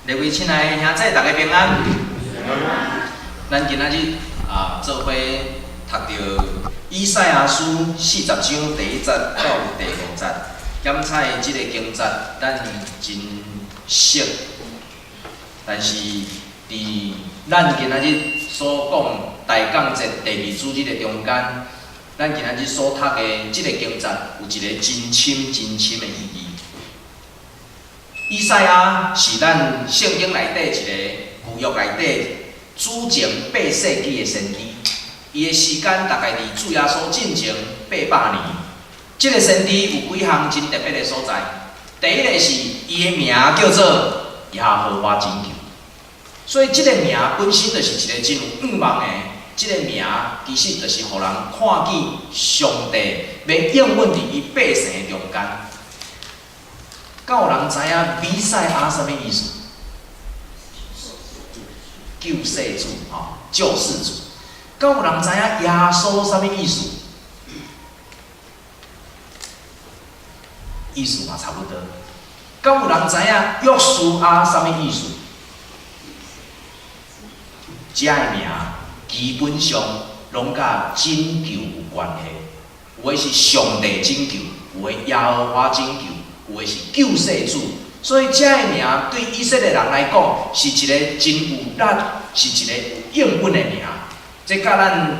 各位亲爱的兄弟，大家平安。咱今仔日做伙读到以赛亚书40章第1节到第5节，检采即个经节，咱真熟，但是伫咱今仔日所讲大降节第2主日的中间，咱今仔日所读的即个经节有一个真深的意义。以赛亚是咱圣经内底一个旧约内底主前8世纪的先知，伊的时间大概伫主耶稣进前800年。即个先知有几项真特别的所在。第一个是伊的名叫做耶和华拯救，所以即个名本身就是一个真有仰望的。即个名其实就是互人看见上帝要应允伫伊百姓的中间。敢有人知影弥赛亚什么意思？救世主，救世主。敢有人知影耶稣什么意思？意思嘛差不多。敢有人知影约书亚什么意思？这个名基本上拢甲拯救有关系。有的是上帝拯救，有的耶和华拯救。有的是救世主，所以这个名对以色列人来讲是一个真有力，是一个有应允的名。这甲咱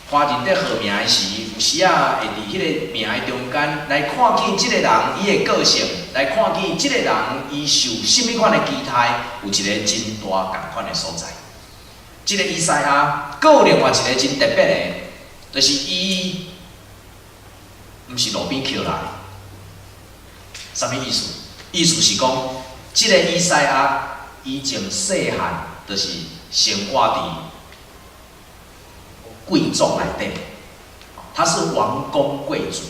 华人在号名的时，有时啊会伫迄个名的中间来看见即个人伊的个性，来看见即个人伊受甚物款的期待，有一个真大共款的所在。即个以赛亚，佫有另外一个真特别的，就是伊毋是路边捡来。什么意思？意思是讲，即个以赛亚以前细汉就是生活伫贵族内底，他是王公贵族，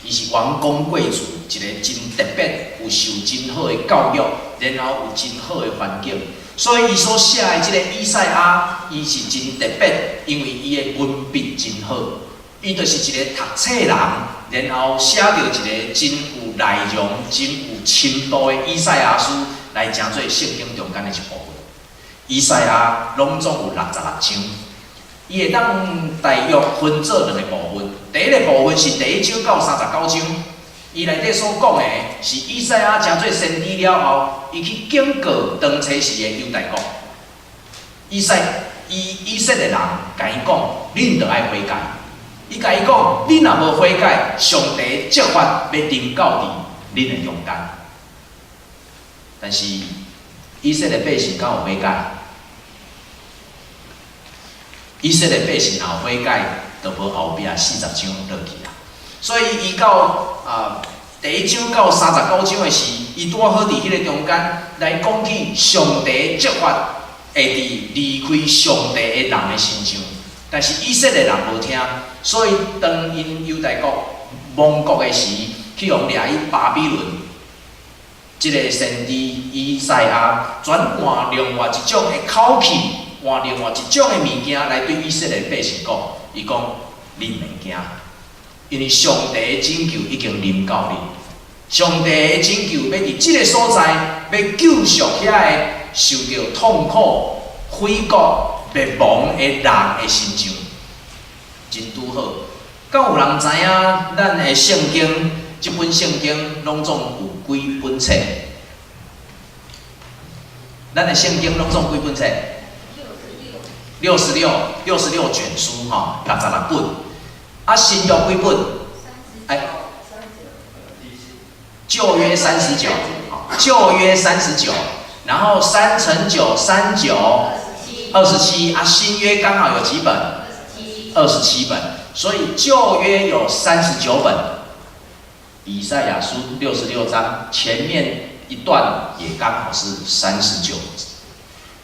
伊是王公贵族，一个真特别，有受真好的教育，然后有真好的环境，所以伊所写的即个以赛亚，伊是真特别，因为伊的文笔真好，伊就是一个读册人。然后写着一个真有内容、真有深度的以赛亚书，来成做圣经中间的一部分。以赛亚拢总有66章，伊会当大约分做2个部分。第一个部分是第1章到39章，伊内底所讲的是以赛亚成做先知了后，伊去警告当初时的犹大国。以色列人甲伊讲，恁着爱悔改。伊甲伊讲，你若无悔改，上帝责罚要临到伫恁的中间。但是以色列百姓敢有悔改？以色列百姓若有悔改，就无后壁40章落去啦。所以伊到第1章到39章的时，伊拄好伫迄个中间来讲起上帝责罚会伫离开上帝的人的身上。但是以色列人无听，所以当因犹大国亡国的时，去互掠去巴比伦。即个先知以赛亚转换另外一种的口气，换另外一种的物件来对以色列百姓讲，伊讲恁袂惊，因为上帝的拯救已经临到恁，上帝的拯救要伫即个所在，要救赎遐个受到痛苦、悔国。灭亡的人的心上，真拄好。敢有人知影咱的圣经？即本圣经拢总有几本册？咱的圣经拢总几本册？66卷书66本。啊，新约几本？旧约39，旧约39，然后3乘9 39。27啊，新约刚好有几本？27本，所以旧约有39本。以赛亚书66章前面一段也刚好是39，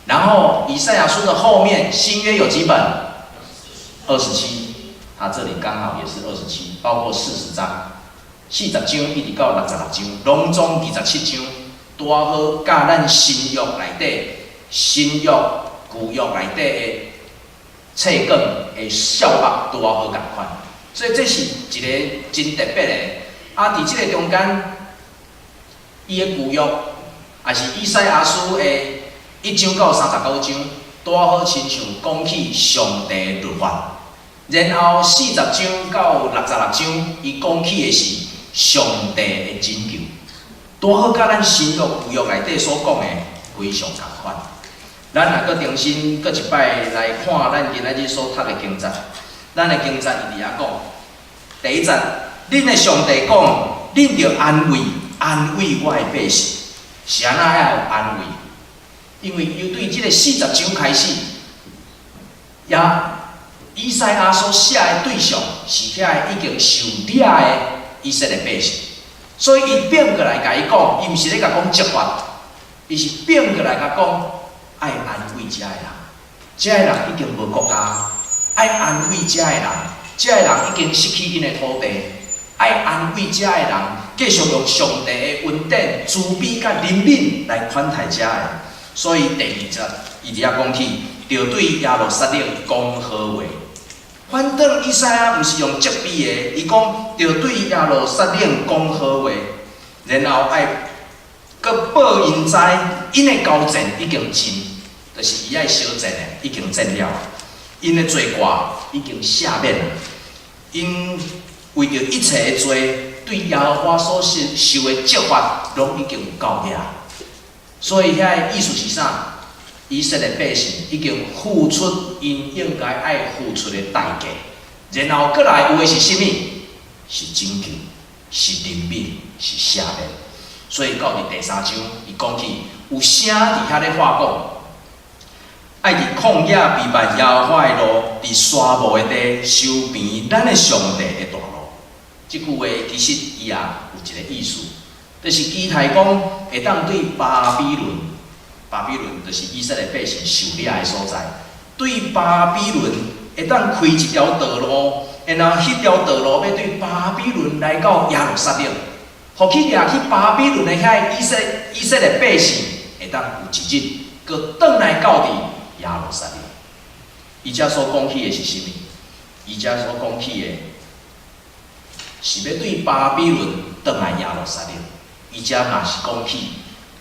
然后以赛亚书的后面新约有几本？27，它这里刚好也是27，包括40章，40章一直到66章，拢总27章，拄好甲咱新约内底新约。旧约内底的册卷的效法拄好共款，所以这是一个真特别的。伫即个中间，伊的旧约也是以赛亚书的1章到39章，拄好亲像讲起上帝律法。然后40章到66章，伊讲起的是上帝的拯救，拄好甲咱新约旧约内底所讲的非常共款。咱若搁重新搁一摆来看咱今仔日所读的经节，咱的经节伊伫遐讲，第一节，恁的上帝讲，恁着安慰我的百姓，是安怎遐有安慰？因为由对即个40章开始，也以赛亚所写的对象是遐已经受掠的以色列百姓，所以伊变过来甲伊讲，伊毋是咧甲讲责罚，伊是变过来甲讲爱安慰遮个人，遮个人已经无国家，爱安慰遮个人，遮个人已经失去因的土地，爱安慰遮个人，继续用上帝的恩典、慈悲甲怜悯来款待遮个人。所以第2节伊伫遐讲起，着对耶路撒冷讲好话。反倒以赛亚毋是用责备的，伊讲着对耶路撒冷讲好话，然後愛佮報因知，因的交戰已經盡，就是伊愛小戰的已經戰了，因的罪過已經赦免了，因為着一切的罪，對耶和華所受的責罰，攏已經有到遐。所以遐意思是啥？以色列百姓已經付出因應該愛付出的代價，然後過來有的是啥物？是拯救，是憐憫，是赦免。所以到第3章，伊講起有聲佇遐咧話講，愛佇曠野備辦耶和華的路，佇沙漠的地修平咱的上帝的道路。即句話其實伊也有一個意思，就是期待講會當對巴比倫。巴比倫就是以色列百姓受掠的所在，对巴比倫會當開一條道路，然後迄條道路要對巴比倫來到耶路撒冷，互去掠去巴比倫的遐以色列百姓會當有一日，佮轉來到佇耶路撒冷。伊遮所講起的是啥物？伊遮所講起的是要對巴比倫轉來耶路撒冷。伊遮嘛是講起。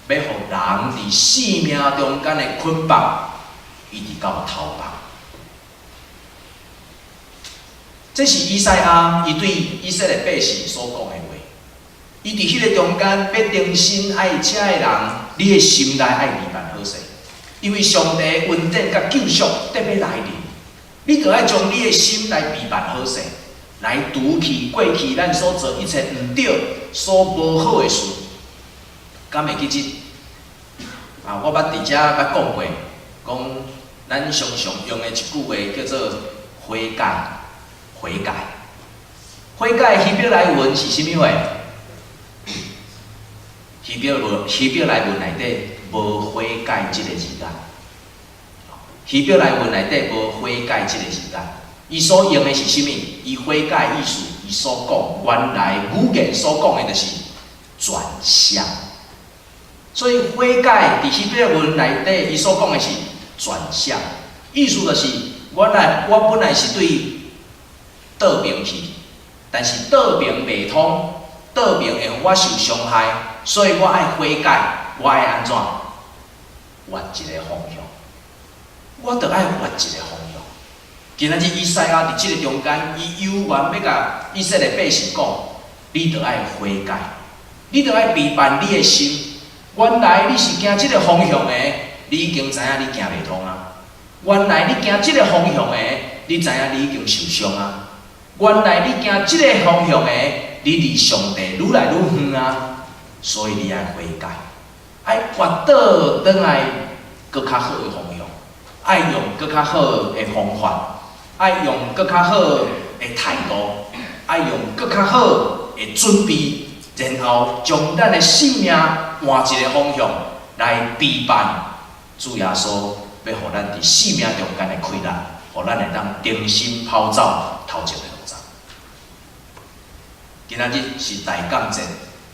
要互人伫性命中间的捆綁，一直到頭綁。這是以賽亞伊對以色列百姓所講的話。伊伫迄個中間要重新愛遮個人，你的心內愛備辦好勢，因為上帝的恩典甲救贖得要來臨，你著愛將你的心來備辦好勢，來除去過去咱所做一切毋對、所無好的事。敢會記即？我捌佇遮捌講過，講咱常常用的一句話叫做悔改。悔改，悔改希伯來文是啥物話？希伯來文內底無悔改即個字眼。希伯來文內底無悔改即個字眼。伊所用的是啥物？伊悔改意思，伊所講原來語言所講的就是轉向。所以悔改伫希伯來文內底，伊所講的是轉向，意思就是原來我本來是對倒面去，但是倒面袂通，倒面會互我受傷害，所以我愛悔改，我愛安怎？換一個方向，我著愛換一個方向。今仔日以賽亞伫即個中間，伊有緣要甲以色列百姓講，你著愛悔改，你著愛備辦你的心。原來你是行即個方向的，你已經知影你行袂通啊。原來你行即個方向的，你知影你已經受傷啊。原來你行即個方向的，你離上帝愈來愈遠啊。所以你愛悔改，愛滑倒轉來閣較好的方向，愛用閣較好的方法，愛用閣較好的態度，愛用閣較好的準備，然後將咱的性命換一個方向來備辦主耶穌，要互咱佇性命中間的快樂，互咱會當重新跑走頭前的路走。今仔日是大講節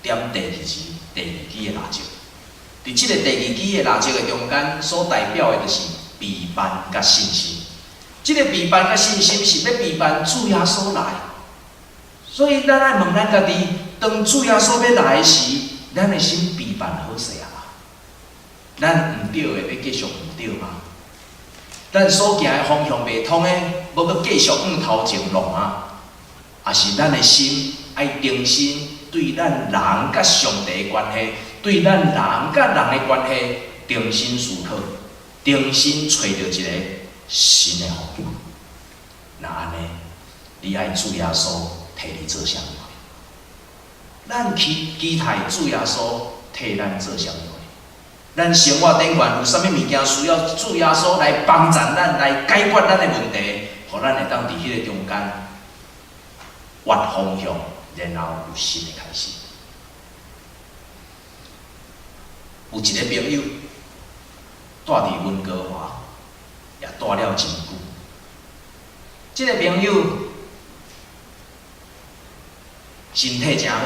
點第2支的蠟燭，佇即個第2支的蠟燭的中間所代表的就是備辦甲信心。即個備辦甲信心是要備辦主耶穌來，所以咱愛問咱家己，當主耶穌要來時，咱的心備辦好勢啊？咱毋对的要继续毋对吗？咱所行的方向袂通的，要搁继续往头前弄啊？也是咱的心爱重新对咱人甲上帝的关系，对咱人甲人的关系重新思考，重新找到一个新的方向。那安尼，你爱主耶稣替你做啥物？咱期待主耶稣替咱做啥物？咱生活顶悬有啥物物件需要主耶稣来帮助咱，来解决咱的问题，互咱会当伫迄个中间换方向，然后有新的开始。有一个朋友住伫温哥华，也住了真久。这个朋友身体真好，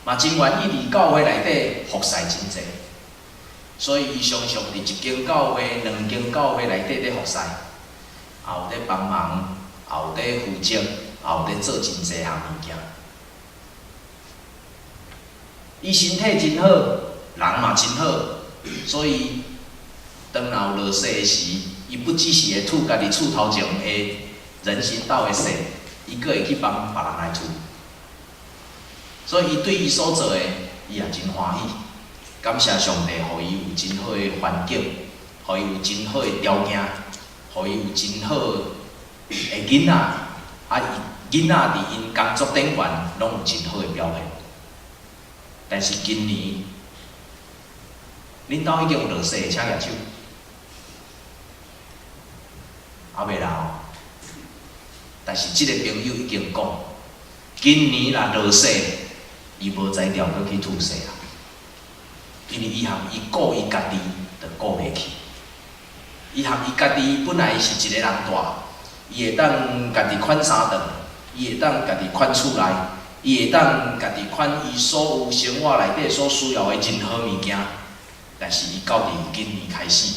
嘛真愿意伫教会内底服侍真济。所以，伊常常伫一间教会、两间教会内底咧服侍，也有咧帮忙，也有咧负责，也有咧做真济项物件。伊身体真好，人嘛真好，所以当若有落雪的时，伊不只是会吐家己厝头前的人行道的雪，伊阁会去帮别人来吐。所以，伊对伊所做的，伊也真欢喜。感谢上帝，予伊有真好的环境，予伊有真好的条件，予伊有真好的囡仔，囡仔伫因工作顶悬拢有真好的表现。但是今年，恁兜已经有落雪的，请举手。还袂啦，但是即个朋友已经讲，今年若落雪，伊无才调阁去吐雪啊。因为伊含伊顾伊家己，就顾袂起。伊含伊家己本来是一个人住，伊会当家己款衫顿，伊会当家己款厝内，伊会当家己款伊所有生活内底所需要的任何物件。但是伊到伫今年开始，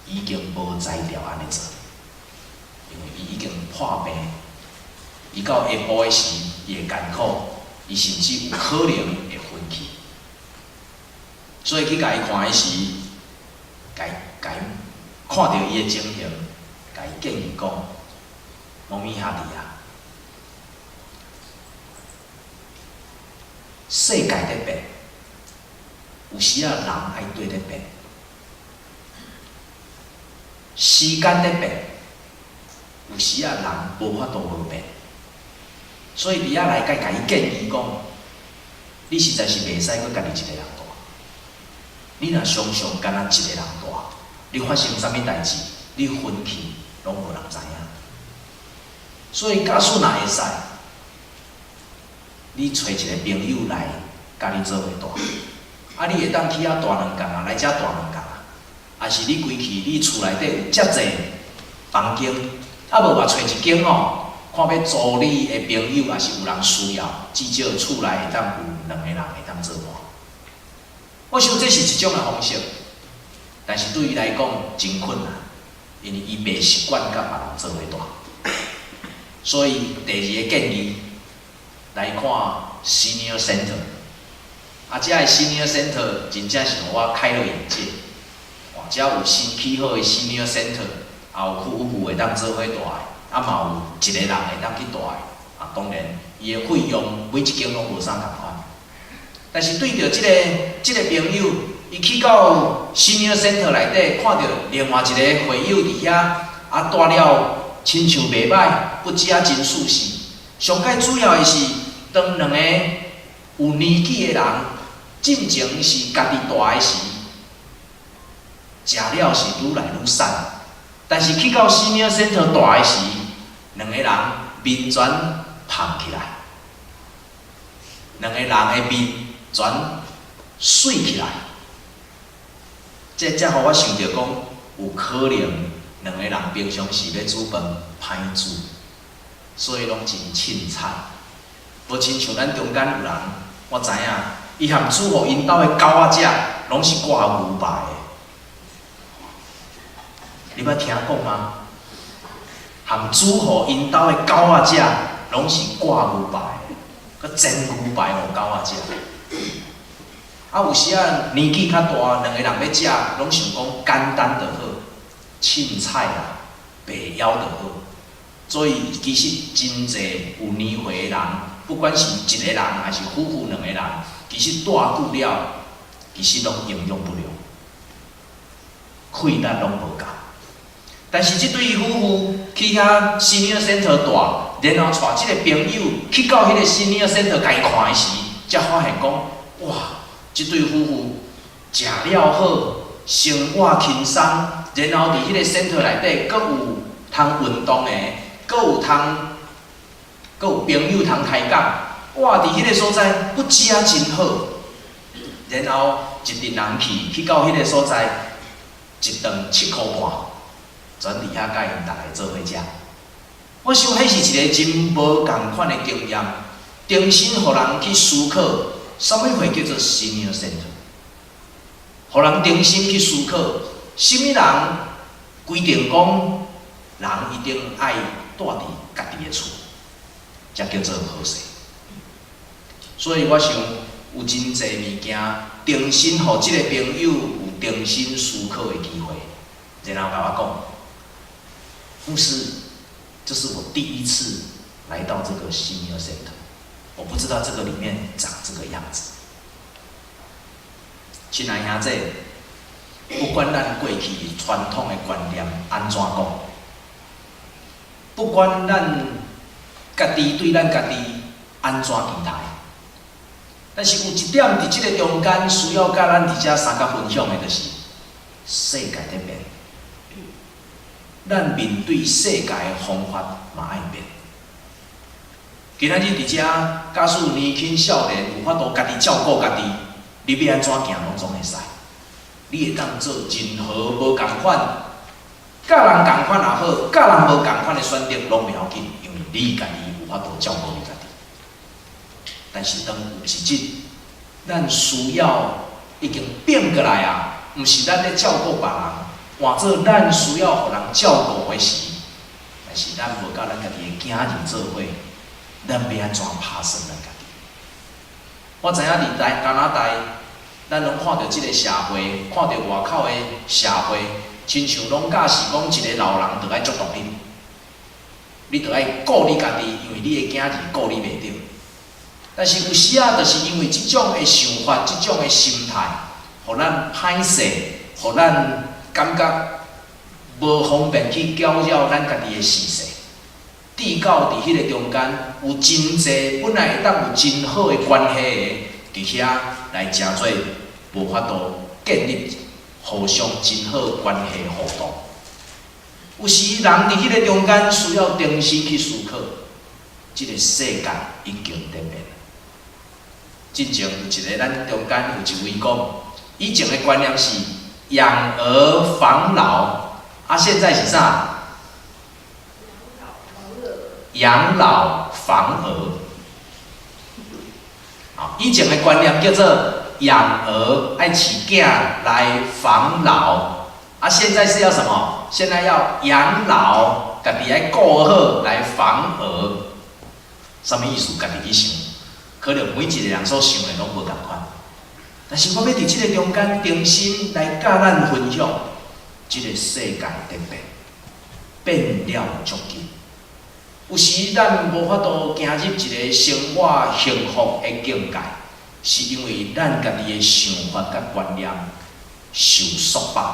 已经无才调安尼做，因为伊已经破病。伊到下晡的时，伊会艰苦，伊甚至有可能会昏去。所以去甲伊看的时，甲伊看到伊的情形，甲伊建议讲：猫咪兄弟啊，世界在变，有时啊人爱对咧变，时间在变，有时啊人无法度无变。所以伫遐来甲伊建议讲：你实在是袂使阁家己一个人。你若常常干那一个人住，你发生啥物代志，你昏去拢无人知影。所以假使若会使，你找一个朋友来甲你做伙住，你会当去遐住2工啊，来遮住2工啊，还是你规气你厝内底有遮济房间，无嘛找一间哦，看要租你的朋友，还是有人需要，至少厝内会当有2个人会当做伴。我想这是一种的方式，但是对伊来讲真困难，因为伊袂习惯甲别人做伙住。所以第2个建议来看 Senior Center， 这个 Senior Center 真正是互我开了眼界。遮有新起好的 Senior Center， 也有夫妇会当做伙住的，嘛有一个人会当去住的。当然，伊的费用每一间拢无啥共款。但是对着即个朋友，伊去到 Senior Center 内底，看到另外一个会友伫遐，住了亲像袂歹，不止真舒适。上界主要的是，当2个有年纪的人，进前是家己住的时，食了是愈来愈瘦。但是去到 Senior Center 住的时，2个人面全胖起来，2个人的面全水起来，这互我想到讲，有可能2个人平常时要煮饭歹煮，所以拢真凊彩。无亲像咱中间有人，我知影，伊含煮互因兜的狗仔食，拢是挂牛排的。你捌听讲吗？含煮互因兜的狗仔食，拢是挂牛排的，佮煎牛排互狗仔食。啊，有时啊年纪较大，两个人要食，拢想讲简单就好，凊彩啦，白枵就好。所以其实真济有年岁的人，不管是一个人还是夫妇两个人，其实住久了，其实拢营养不良，气力拢无够。但是这对夫妇去遐 senior center 住，然后带这个朋友去到迄个 senior center 甲伊看的时，才发现讲，哇！这对夫妇食了好，生活轻松，然后伫迄个 center 内底，阁有通运动的，阁有朋友通开讲，哇！伫迄个所在不止啊真好，然后一群人去到迄个所在，一顿7块半，全伫遐甲因逐个做伙食。我想迄是一个真无共款的经验，重新互人去思考。什么会叫做 senior center？ 互人重新去思考，什么人规定讲人一定爱住伫家己的厝，才叫做好势。所以我想有真济物件，重新互即个朋友有重新思考的机会，然后甲我讲，牧师，这是我第一次来到这个 senior center。我不知道这个里面长这个样子。亲爱兄弟，不管咱过去传统的观念安怎讲，不管咱家己对咱家己安怎期待，但是有一点伫这个中间需要甲咱伫遮三甲分享的，就是世界在变，咱面对世界的方法嘛爱变。今仔日伫遮，假使年轻少年有法度家己照顾家己，你要安怎行拢总会使。你会当做任何无共款，甲人共款也好，甲人无共款的选择拢袂要紧，因为你家己有法度照顾你家己。但是当有一日，咱需要已经变过来啊，毋是咱咧照顾别人，换做咱需要互人照顾的时，但是咱无甲咱家己的囝儿做伙。咱要安怎拍算咱家己？我知影伫加拿大，咱拢看到即个社会，看到外口的社会，亲像拢假是讲一个老人着爱足独立，你着爱顾你家己，因为你的囝儿顾你袂着。但是有时啊，就是因为即种的想法、即种的心态，互咱歹势，互咱感觉无方便去搅扰咱家己的事势。至到伫迄个中间，有真济本来会当有真好的关系的，伫遐来诚做无法度建立互相真好关系的互动。有时人伫迄个中间需要重新去思考，即个世界已经在变。之前有一个咱中间有一位讲，以前的观念是养儿防老，啊，现在是啥？养老防儿，啊，以前的观念叫做养儿爱饲囝来防老，啊，现在是要什么？现在要养老，家己爱顾好来防儿，什么意思？家己去想，可能每一个人所想的拢无共款。但是我要伫这个中间重新来甲咱分享，这个世界在变，变了足紧。有时咱无法度行入一个生活幸福的境界，是因为咱家己的想法甲观念受束缚。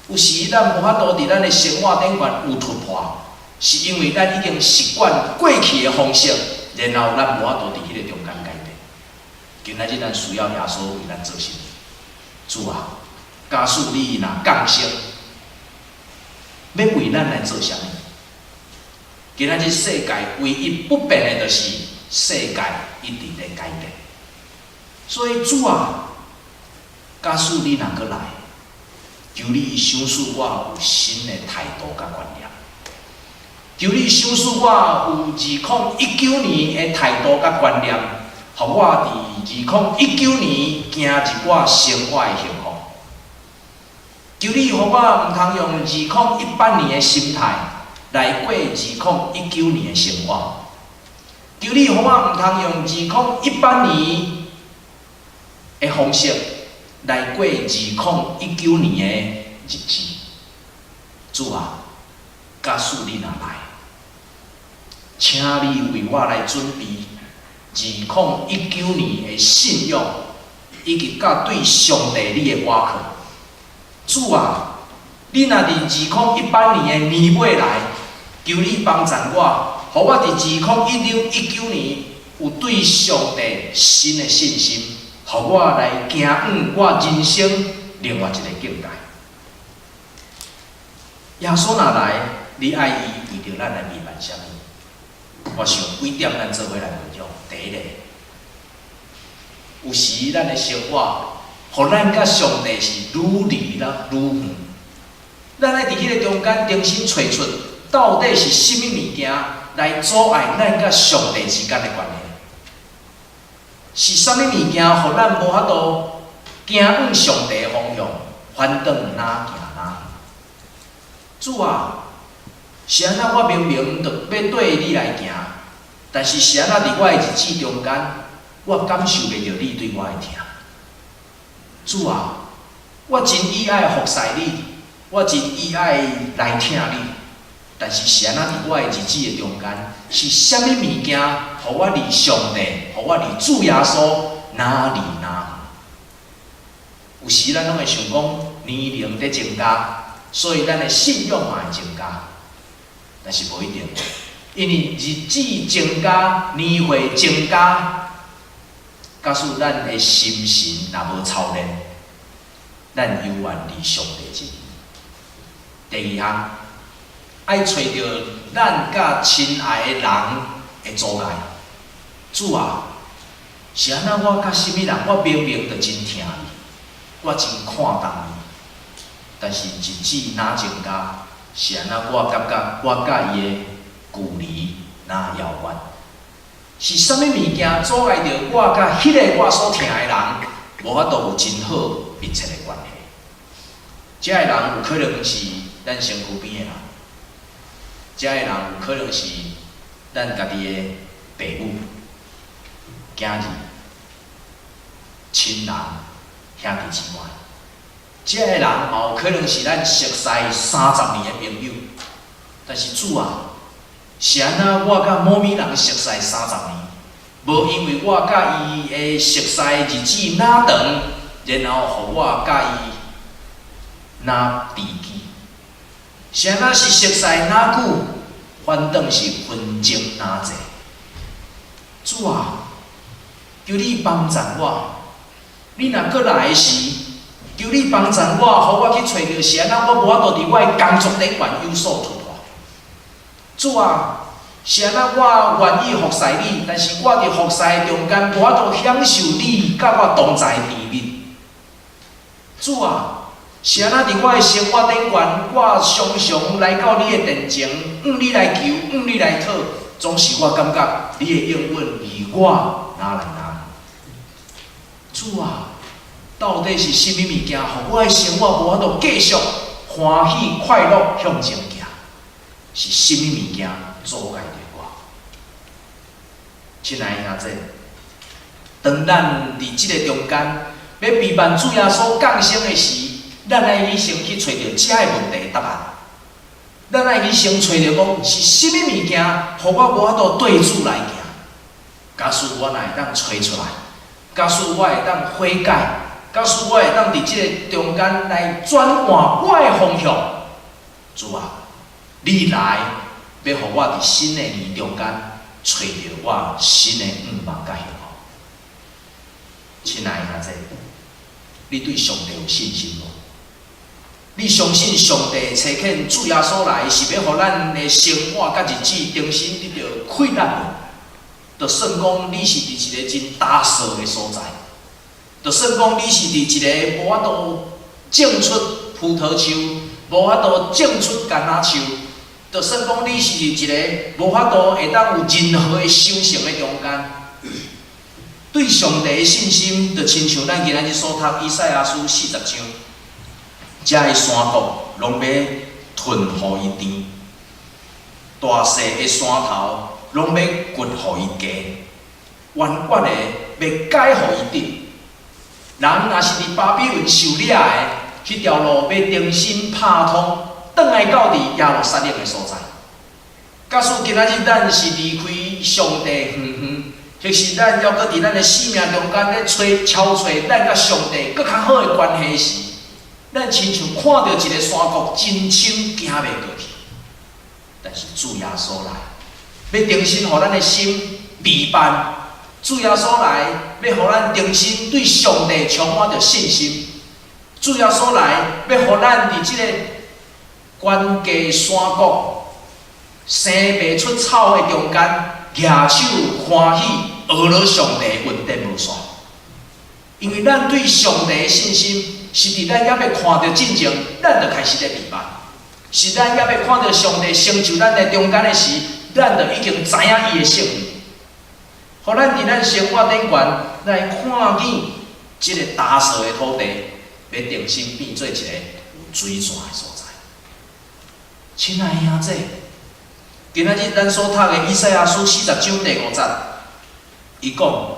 有时咱无法度伫咱的生活顶悬有突破，是因为咱已经习惯过去的方式，然后咱无法度伫迄个中间改变。今仔日咱需要耶稣为咱做什么？主啊，假使你若降生，要为咱来做啥物？今仔日世界唯一不变的，就是世界一直在改变。所以主啊，假使你若阁来，求你赏赐我有新的态度甲观念，求你赏赐我有2019年的态度甲观念，互我伫2019年行入我生活的幸福。求你互我毋通用2018年的心态。来过2019年的生活，求你互我毋通用2018年的方式来过2019年的日子。主啊，假使你若来，请你为我来准备2019年的信仰，以及甲对上帝你的瓦靠。主啊，你若伫2018年的年尾来，求你帮助我，互我伫2019年有对上帝新的信心，互我来行往我人生另外一个境界。耶稣若来，你爱伊为着咱来弥漫啥物？我想几点咱做伙来分享。第一个，有时咱的生活，互咱甲上帝是愈离啦愈远。咱爱伫迄个中间重新找出，到底是甚物物件来阻碍咱甲上帝之间的关系？是啥物物件，互咱无法度行往上帝的方向，反倒哪行哪？主啊，是安那我明明着要对你来行，但是是安那伫我的日子中间，我感受袂到你对我的疼。主啊，我真意爱服侍你，我真意爱来听你，但是是安那伫我的日子的中间，是啥物物件，互我离上帝，互我离主耶稣哪离哪？有时咱拢会想讲年龄在增加。所以，咱的信仰嘛会增加，但是无一定，因为日子增加，年岁增加，假使咱的心神若无操练，咱永远离上帝近。第二项，爱找到咱甲亲爱的人的阻碍。主啊，是安那我甲什么人，我明明着真疼你，我真看重你。但是日子哪增加，是安那我感觉我甲伊的距离哪遥远？是啥物物件阻碍着我甲迄个我所疼的人，无法度有真好密切的关系？这个人有可能是咱身躯边的人，这个人有可能是咱家己的爸母、囝儿、亲人、兄弟姊妹。这个人嘛有可能是咱熟悉30年的朋友，但是主啊，是安那我甲某物人熟悉30年，无因为我甲伊的熟悉日子哪长，然后互我甲伊哪知己，是安那是熟悉哪久，反倒是纷争哪济。主啊，求你帮助我，你若搁来时。求你帮助我，互我去找到是安那，我无法度伫我的工作顶悬有所突破。主啊，是安那我愿意服侍你，但是我伫服侍中间无法度享受你甲我同在的甜蜜。主啊，是安那伫我的生活顶悬，我常常来到你的殿前，向你来求，向你来讨，总是我感觉你的应允离我哪来哪？主啊！到底是甚物物件，互我的生活无法度继续欢喜快乐向前行？是甚物物件阻碍着我？亲爱的兄弟，当咱伫即个中间要避免主耶稣降生的时，咱爱去先去找到这个问题的答案。咱爱去先找到讲是甚物物件，互我无法度对主来行？假使我若会当找出来，假使我会当悔改。假使我会当伫即个中间来转换我的方向，主啊，你来要互我伫新的年中间找到我新的愿望甲幸福。亲爱的兄弟，你对上帝有信心无？你相信上帝差遣主耶稣来是要互咱的生活甲日子重新得到快乐无？就算讲你是伫一个真打扫的所在。就算讲你是伫一个无法度种出葡萄树，无法度种出橄榄树，就算讲你是伫一个无法度会当有任何的修行的中间，对上帝的信心，就亲像咱今仔日所读以赛亚书40章，遮个山谷拢要吞互伊甜，大细的山头拢要掘互伊加，弯弯的要解互伊得。人若是伫巴比伦受掠的，迄条路要重新拍通，转来到伫耶路撒冷的所在。假使今仔日咱是离开上帝远远，或是咱要搁伫咱的生命中间咧敲找咱甲上帝搁较好的关系时，咱亲像看到一个山谷，真深行袂过去。但是主耶稣来，要重新互咱的心美办。主耶稣来，要互咱重新对上帝充满着信心。主耶稣来，要互咱伫即个悬崖山谷、生袂出草的中间，举手欢喜，学了上帝恩典无煞。因为咱对上帝的信心，是伫咱还要看到进前，咱就开始咧明白；是咱还要看到上帝成就咱的中间的时，咱就已经知影伊的性命。互咱伫咱生活顶悬来看见即个打扫的土地，要重新变做一个有水泉的所在。亲爱的兄弟，今仔日咱所读的以赛亚书40章第5节，伊讲：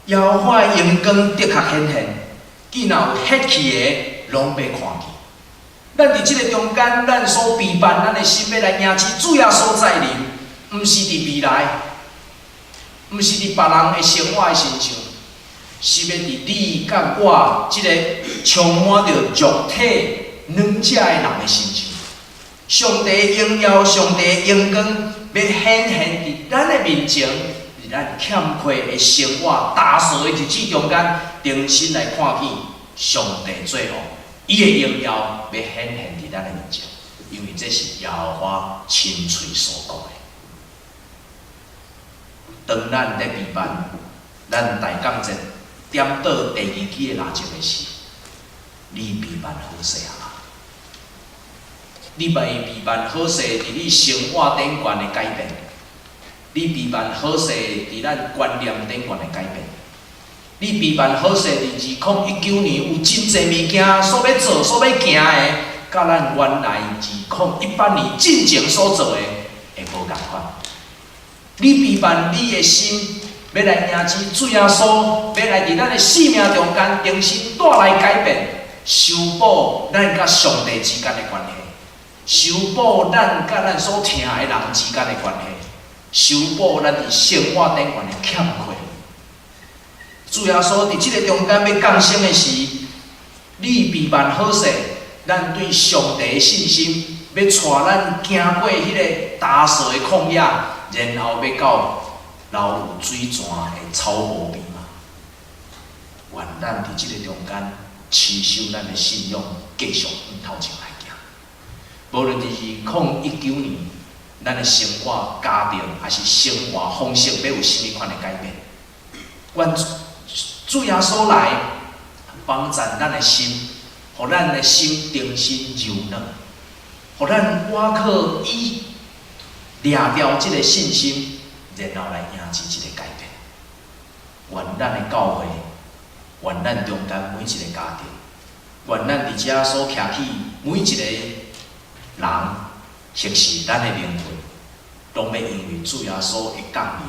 耶和华的荣光的确显现，既若有血气的，拢要看见。咱伫即个中间，咱所备办咱的心，要来迎接主耶稣再临，毋是伫未来。毋是伫别人的生活的身上，是要伫你甲我即个充满着肉体软者的人的身上。上帝的荣耀，上帝的荣光，要显现伫咱的面前，伫咱欠缺的生活、打扫的日子中间，重新来看见上帝作王，伊的荣耀要显现伫咱的面前，因为这是耶和华亲嘴所讲的。当咱咧备办咱大降节点到第2期的蜡烛的时，你备办好势啊？你备办好势伫你生活顶悬的改变，你备办好势伫咱观念顶悬的改变，你备办好势伫2019年有真侪物件所要做、所要行的，甲咱原来2018年进前所做的会无共款。你备办你的心，要来迎接主耶稣，要来伫咱的生命中间重新带来改变，修补咱甲上帝之间的关系，修补咱甲咱所疼的人之间的关系，修补咱伫生活顶悬的欠缺。主耶稣伫即个中间要降生的时，你备办好势，咱对上帝的信心，要带咱行过迄个打扫的旷野。然后要到流有水泉的草坡边嘛，愿咱伫即个中间持守咱的信仰，继续往头前来行。无论伫2019年，咱的生活、家庭还是生活方式，要有甚物款的改变，愿主耶稣来帮助咱的心，互咱的心重新柔软，互咱我靠伊。掠掉即个信心，然后来迎接即个改变。愿咱的教会，愿咱中间每一个家庭，愿咱伫遮所徛起每一个人，或是咱的灵魂，拢要因为主耶稣的降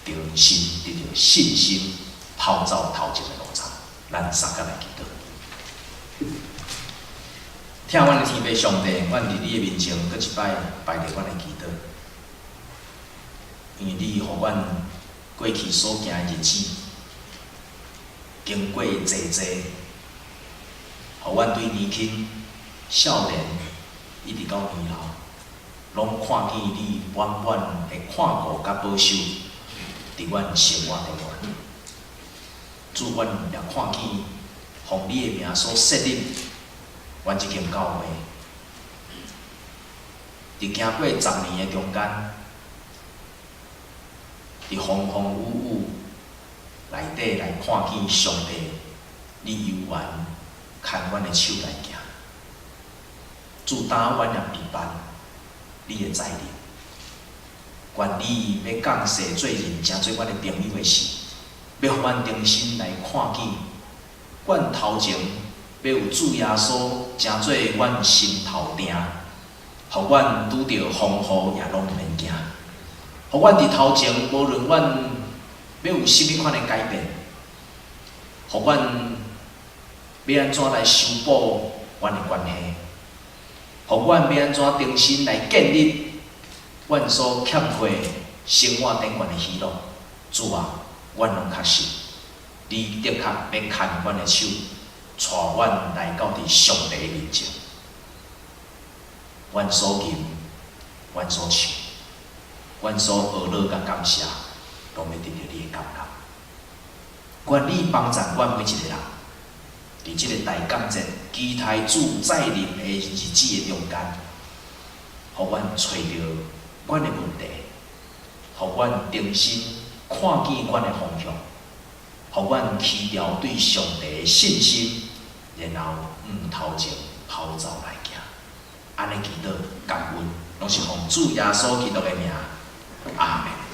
临，重新得到信心，跑走头前的路程。咱三甲来祈祷。听阮的天父上帝，阮伫你的面前，搁一摆摆着阮的祈祷，因为你互阮过去所行的日子，经过济济，互阮对年轻、少年一直到年老，拢看见你远远的看顾甲保守，伫阮生活顶悬。主，阮也看见，奉你的名所设立。阮即间教会，伫经过10年的中间，伫风风雨雨内底来看见上帝，你悠然牵阮的手来行。主打阮也明白你的在临，愿你要降世做人，成做阮的朋友的时，要互阮重新来看见，阮头前。要有主耶稣成做阮心头定，互阮拄着风雨也拢免惊，互阮伫头前，无论阮要有甚物款的改变，互阮要安怎来修补阮的关系，互阮要安怎重新来建立阮所欠缺生活顶悬的喜乐。主啊，阮拢确信，你的确要牵阮的手，带阮来到伫上帝的面前。阮所求，阮所求，阮所学乐甲感谢，拢要得到你的感恩。愿你帮助阮每一个人，伫即个大感节期待主再临的日子的中间，互阮找到阮的问题，互阮重新看见阮的方向，互阮起调对上帝的信心，然后头前跑走来行。安尼祈祷感恩，拢是奉主耶稣基督的名，阿门。